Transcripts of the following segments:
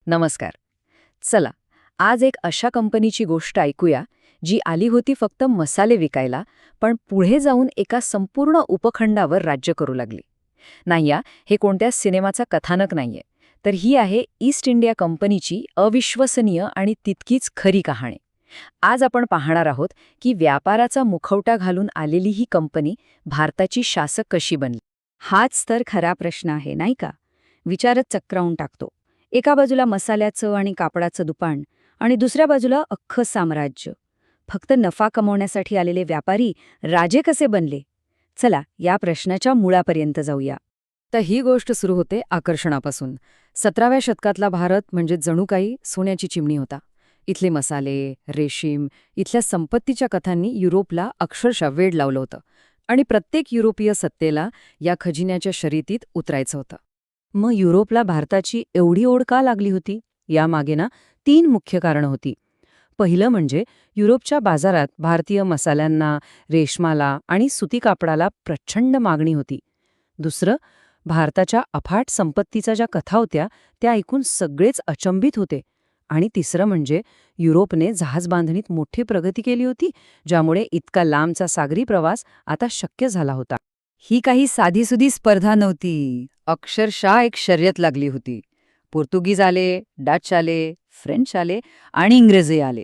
नमस्कार. चला, आज एक अशा कंपनीची गोष्ट ऐकूया जी आली होती फक्त मसाले विकायला, पण पुढे जाऊन एका संपूर्ण उपखंडावर राज्य करू लागली. नाही हे कोणत्या सिनेमाचा कथानक नाहीये, तर ही आहे ईस्ट इंडिया कंपनीची अविश्वसनीय आणि तितकीच खरी कहाणी. आज आपण पाहणार आहोत की व्यापाराचा मुखवटा घालून आलेली ही कंपनी भारताची शासक कशी बनली. हाच तर खरा प्रश्न आहे, नाही का? विचारच चक्रावून टाकतो. एका बाजूला मसाल्याचं आणि कापडाचं दुकान आणि दुसऱ्या बाजूला अख्खं साम्राज्य. फक्त नफा कमवण्यासाठी आलेले व्यापारी राजे कसे बनले? चला, या प्रश्नाच्या मुळापर्यंत जाऊया. तर ही गोष्ट सुरू होते आकर्षणापासून. 17व्या शतकातला भारत म्हणजे जणू काही सोन्याची चिमणी होता. इथले मसाले, रेशीम, इथल्या संपत्तीच्या कथांनी युरोपला अक्षरशः वेड लावलं होतं आणि प्रत्येक युरोपीय सत्तेला या खजिन्याच्या शर्यतीत उतरायचं होतं. मग युरोपला भारताची एवढी ओढ का लागली होती? यामागे 3 मुख्य कारणं होती. पहिलं म्हणजे युरोपच्या बाजारात भारतीय मसाल्यांना, रेशमाला आणि सुती कापडाला प्रचंड मागणी होती. दुसरं, भारताच्या अफाट संपत्तीच्या ज्या कथा होत्या त्या ऐकून सगळेच अचंबित होते. आणि तिसरं म्हणजे युरोपने जहाजबांधणीत मोठी प्रगती केली होती, ज्यामुळे इतका लांबचा सागरी प्रवास आता शक्य झाला होता. ही काही साधीसुधी स्पर्धा नव्हती, अक्षरशः एक शर्यत लागली होती. पोर्तुगीज आले, डच आले, फ्रेंच आले आणि इंग्रजी आले.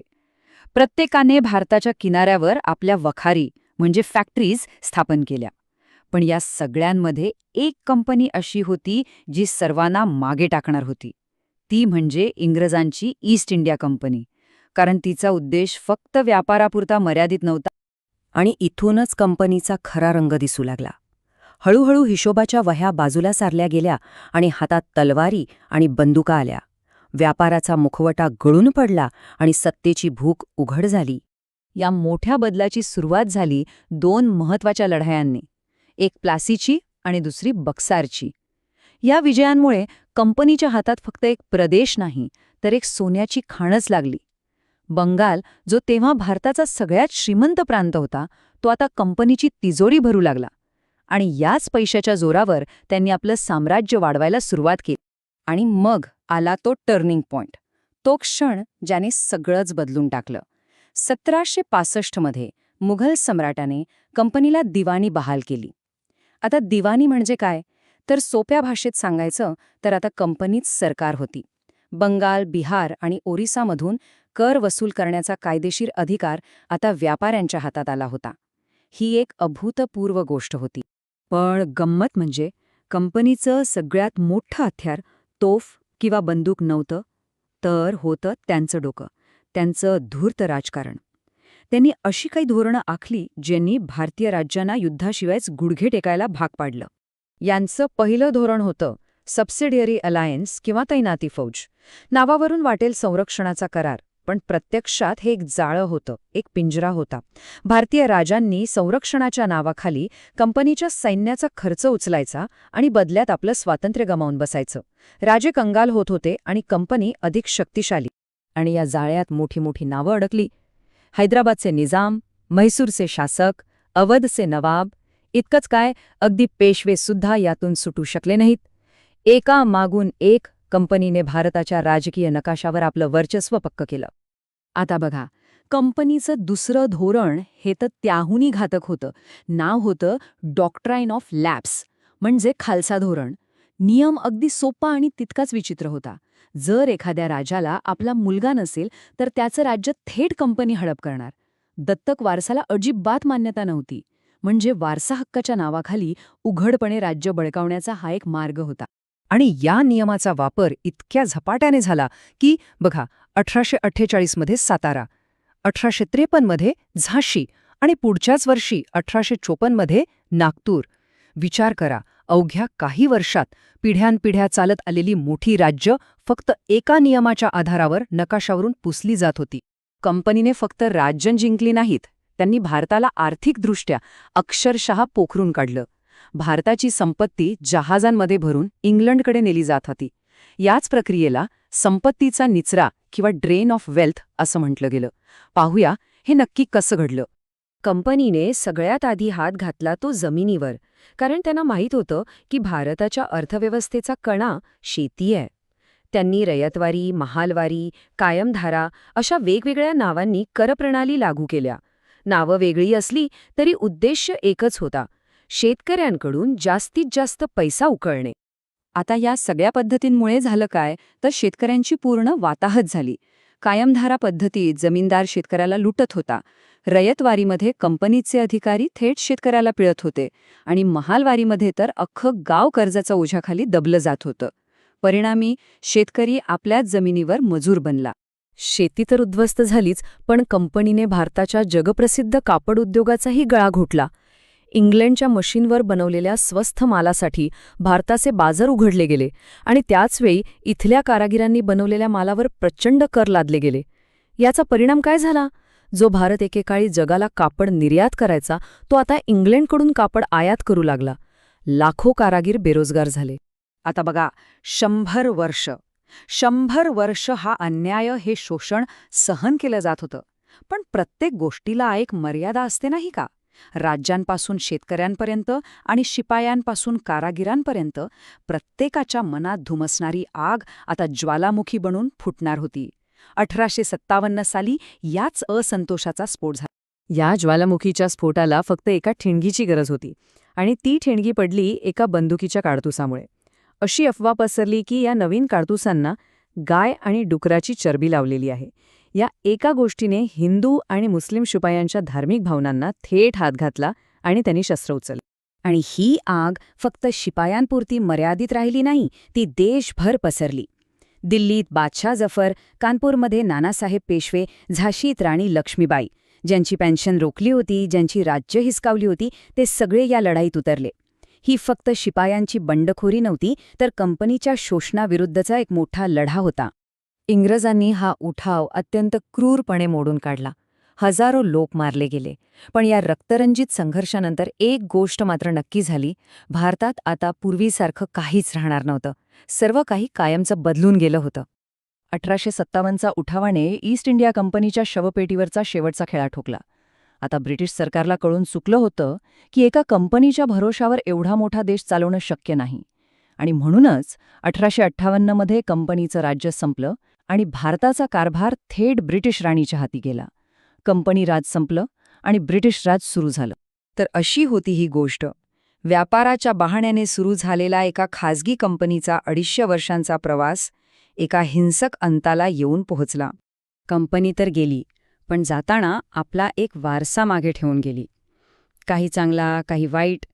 प्रत्येकाने भारताच्या किनाऱ्यावर आपल्या वखारी म्हणजे फॅक्टरीज स्थापन केल्या. पण या सगळ्यांमध्ये एक कंपनी अशी होती जी सर्वांना मागे टाकणार होती. ती म्हणजे इंग्रजांची ईस्ट इंडिया कंपनी. कारण तिचा उद्देश फक्त व्यापारापुरता मर्यादित नव्हता. आणि इथूनच कंपनीचा खरा रंग दिसू लागला. हळूहळू हिशोबाच्या वह्या बाजूला सारल्या गेल्या आणि हातात तलवारी आणि बंदुका आल्या. व्यापाराचा मुखवटा गळून पडला आणि सत्तेची भूक उघड झाली. या मोठ्या बदलाची सुरुवात झाली 2 महत्वाच्या लढायांनी, एक प्लासीची आणि दुसरी बक्सारची. या विजयांमुळे कंपनीच्या हातात फक्त एक प्रदेश नाही, तर एक सोन्याची खाणच लागली. बंगाल, जो तेव्हा भारताचा सगळ्यात श्रीमंत प्रांत होता, तो आता कंपनीची तिजोरी भरू लागला. आणि याच पैशाच्या जोरावर त्यांनी आपलं साम्राज्य वाढवायला सुरुवात केली. आणि मग आला तो टर्निंग पॉइंट, तो क्षण ज्याने सगळंच बदलून टाकलं. 1765 मध्ये मुघल सम्राटाने कंपनीला दिवाणी बहाल केली. आता दिवाणी म्हणजे काय? तर सोप्या भाषेत सांगायचं तर आता कंपनीच सरकार होती. बंगाल, बिहार आणि ओरिसामधून कर वसूल करण्याचा कायदेशीर अधिकार आता व्यापाऱ्यांच्या हातात आला होता. ही एक अभूतपूर्व गोष्ट होती. पण गंमत म्हणजे कंपनीचं सगळ्यात मोठं हत्यार तोफ किंवा बंदूक नव्हतं, तर होतं त्यांचं डोकं, त्यांचं धूर्त राजकारण. त्यांनी अशी काही धोरणं आखली ज्यांनी भारतीय राज्यांना युद्धाशिवायच गुडघे टेकायला भाग पाडलं. यांचं पहिलं धोरण होतं सबसिडियरी अलायन्स किंवा तैनाती फौज. नावावरून वाटेल संरक्षणाचा करार, पण प्रत्यक्षात हे एक जाळं होतं, एक पिंजरा होता. भारतीय राजांनी संरक्षणाच्या नावाखाली कंपनीच्या सैन्याचा खर्च उचलायचा आणि बदल्यात आपलं स्वातंत्र्य गमावून बसायचं. राजे कंगाल होत होते आणि कंपनी अधिक शक्तिशाली. आणि या जाळ्यात मोठी मोठी नावं अडकली. हैदराबादचे निजाम, म्हैसूरचे शासक, अवधचे नवाब. इतकंच काय, अगदी पेशवेसुद्धा यातून सुटू शकले नाहीत. एका मागून एक कंपनीने भारताच्या राजकीय नकाशावर आपलं वर्चस्व पक्क केलं. आता बघा, कंपनीचं दुसरं धोरण हे तर त्याहूनही घातक होतं. नाव होतं डॉक्ट्राईन ऑफ लॅप्स, म्हणजे खालसा धोरण. नियम अगदी सोपा आणि तितकाच विचित्र होता. जर एखाद्या राजाला आपला मुलगा नसेल तर त्याचं राज्य थेट कंपनी हडप करणार. दत्तक वारसाला अजिबात मान्यता नव्हती. म्हणजे वारसा हक्काच्या नावाखाली उघडपणे राज्य बळकावण्याचा हा एक मार्ग होता. आणि या नियमाचा वापर इतक्या झपाट्याने झाला की बघा, 1848 मध्ये सातारा, 1853 मध्ये झाशी आणि पुढच्याच वर्षी 1854 मध्ये नागपूर. विचार करा, अवघ्या काही वर्षात पिढ्यानपिढ्या चालत आलेली मोठी राज्य फक्त एका नियमाच्या आधारावर नकाशावरून पुसली जात होती. कंपनीने फक्त राज्य जिंकली नाहीत, त्यांनी भारताला आर्थिकदृष्ट्या अक्षरशः पोखरून काढलं. भारताची संपत्ती जहाजांमध्ये भरून इंग्लंडकडे नेली जात होती. याच प्रक्रियेला संपत्तीचा निचरा किंवा ड्रेन ऑफ वेल्थ असं म्हटलं गेलं. पाहूया हे नक्की कसं घडलं. कंपनीने सगळ्यात आधी हात घातला तो जमिनीवर, कारण त्यांना माहीत होतं की भारताच्या अर्थव्यवस्थेचा कणा शेती आहे. त्यांनी रयतवारी, महालवारी, कायमधारा अशा वेगवेगळ्या नावांनी करप्रणाली लागू केल्या. नावं वेगळी असली तरी उद्देश एकच होता: शेतकऱ्यांकडून जास्तीत जास्त पैसा उकळणे. आता या सगळ्या पद्धतींमुळे झालं काय तर शेतकऱ्यांची पूर्ण वाताहत झाली. कायमधारा पद्धतीत जमीनदार शेतकऱ्याला लुटत होता. रयतवारीमध्ये कंपनीचे अधिकारी थेट शेतकऱ्याला पिळत होते आणि महालवारीमध्ये तर अख्खं गाव कर्जाच्या ओझ्याखाली दबलं जात होतं. परिणामी शेतकरी आपल्याच जमिनीवर मजूर बनला. शेती तर उद्ध्वस्त झालीच, पण कंपनीने भारताच्या जगप्रसिद्ध कापड उद्योगाचाही गळा घोटला. इंग्लंडच्या मशीनवर बनवलेल्या स्वस्थ मालासाठी भारताचे बाजार उघडले गेले आणि त्याचवेळी इथल्या कारागिरांनी बनवलेल्या मालावर प्रचंड कर लादले गेले. याचा परिणाम काय झाला? जो भारत एकेकाळी जगाला कापड निर्यात करायचा, तो आता इंग्लंडकडून कापड आयात करू लागला. लाखो कारागीर बेरोजगार झाले. आता बघा, 100 वर्ष हा अन्याय, हे शोषण सहन केलं जात होतं. पण प्रत्येक गोष्टीला एक मर्यादा असते नाही का? राज्यांपासून शेतकऱ्यांपर्यंत आणि शिपायांपासून कारागिरांपर्यंत प्रत्येकाच्या मनात धुमसणारी आग आता ज्वालामुखी बनून फुटणार होती. 1857 साली याच असंतोषाचा स्फोट झाला. या ज्वालामुखीच्या स्फोटाला फक्त एका ठिणगीची गरज होती आणि ती ठिणगी पडली एका बंदुकीच्या काडतुसामुळे. अशी अफवा पसरली की या नवीन काडतुसांना गाय आणि डुकराची चरबी लावलेली आहे. या एका गोष्टीने हिंदू आणि मुस्लिम शिपायांच्या धार्मिक भावनांना थेट हात घातला आणि त्यांनी शस्त्र उचलली. आणि ही आग फक्त शिपायांपुरती मर्यादित राहिली नाही, ती देशभर पसरली. दिल्लीत बादशाह जफर, कानपूरमध्ये नानासाहेब पेशवे, झाशीत राणी लक्ष्मीबाई, ज्यांची पेन्शन रोखली होती, ज्यांची राज्य हिसकावली होती, ते सगळे या लढाईत उतरले. ही फक्त शिपायांची बंडखोरी नव्हती, तर कंपनीच्या शोषणाविरुद्धचा एक मोठा लढा होता. इंग्रजांनी हा उठाव अत्यंत क्रूरपणे मोडून काढला. हजारो लोक मारले गेले. पण या रक्तरंजित संघर्षानंतर एक गोष्ट मात्र नक्की झाली: भारतात आता पूर्वीसारखं काहीच राहणार नव्हतं. सर्व काही कायमचं बदलून गेलं होतं. 1857चा उठावाने ईस्ट इंडिया कंपनीच्या शवपेटीवरचा शेवटचा खेळा ठोकला. आता ब्रिटिश सरकारला कळून चुकलं होतं की एका कंपनीच्या भरोशावर एवढा मोठा देश चालवणं शक्य नाही. आणि म्हणूनच 1858मध्ये कंपनीचं राज्य संपलं आणि भारताचा कारभार थेट ब्रिटिश राणीच्या हाती गेला. कंपनी राज संपलं आणि ब्रिटिश राज सुरू झालं. तर अशी होती ही गोष्ट. व्यापाराच्या बहाण्याने सुरू झालेला एका खाजगी कंपनीचा 250 वर्षांचा प्रवास एका हिंसक अंताला येऊन पोहोचला. कंपनी तर गेली, पण जाताना आपला एक वारसा मागे ठेवून गेली. काही चांगला, काही वाईट.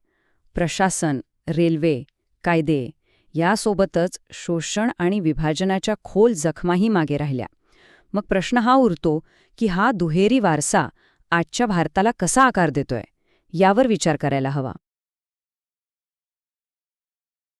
प्रशासन, रेल्वे, कायदे यासोबतच शोषण आणि विभाजनाच्या खोल जखमाही मागे राहिल्या. मग प्रश्न हा उरतो की हा दुहेरी वारसा आजच्या भारताला कसा आकार देतोय, यावर विचार करायला हवा.